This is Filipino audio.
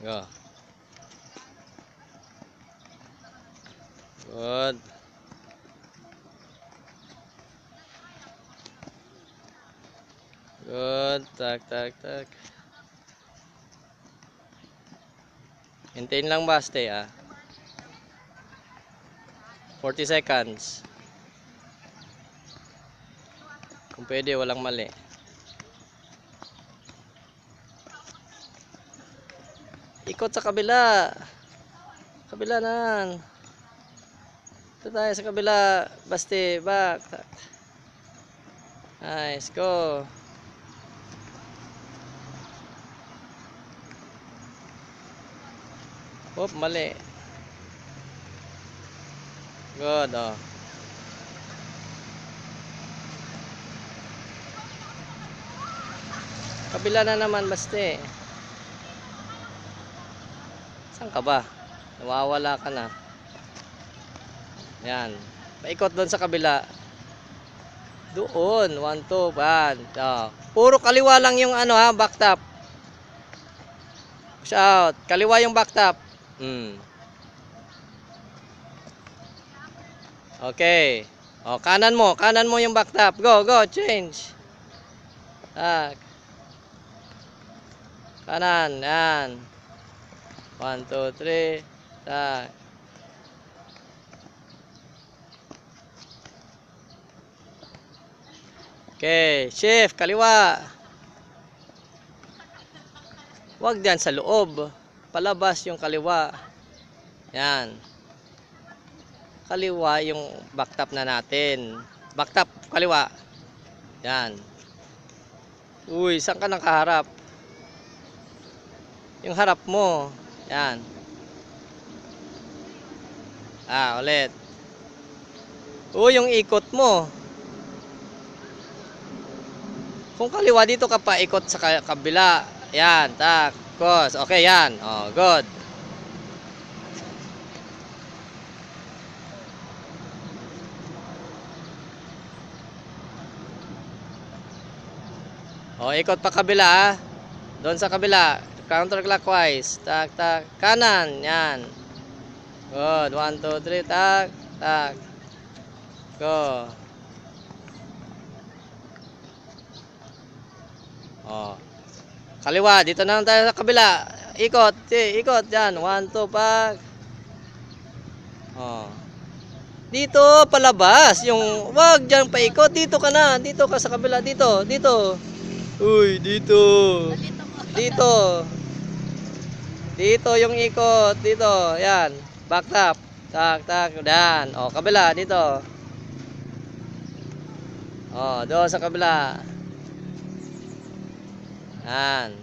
Go. Good. Good. Tak, tak, tak. Hintayin lang ba, stay 40 seconds. Kung pwede, walang mali. Ikot sa kabila. Kabila na. Ito tayo sa kabila. Basti, back. Nice, go. Oop, mali. Good, oh. Kabila na naman, basti. Saan ka ba? Nawawala ka na. Yan. Paikot doon sa kabila. Doon. 1, 2, ban. Oh. Puro kaliwa lang yung back top. Push out. Kaliwa yung back top. Okay. Oh, kanan mo. Kanan mo yung back top. Go, go. Change. Tak. Kanan. Yan. 1, 2, 3. Tak. Okay, shift, kaliwa. Huwag diyan sa loob. Palabas yung kaliwa. Yan. Kaliwa yung back top na natin. Back top, kaliwa. Yan. Uy, saan ka nakaharap? Yung harap mo. Yan. Ulit. Uy, yung ikot mo. Kung kaliwa dito ka pa ikot sa kabila. Yan, tak, kos. Okay, yan. Oh, good. Oh, ikot pa kabila Doon sa kabila, counterclockwise. Tak, tak. Kanan, yan. Good. 1, 2, 3, tak, tak. Go. Oh. Kaliwa, dito na lang tayo sa kabila. Ikot, ikot yan. 1, 2, pak. Oh. Dito palabas, yung wag diyan paikot, dito ka na, dito ka sa kabila, dito, dito. Uy, dito. Dito. Dito yung ikot, dito. Yan. Back top. Tak, tak, dan. Oh, kabila dito. Oh, doon sa kabila. Yan.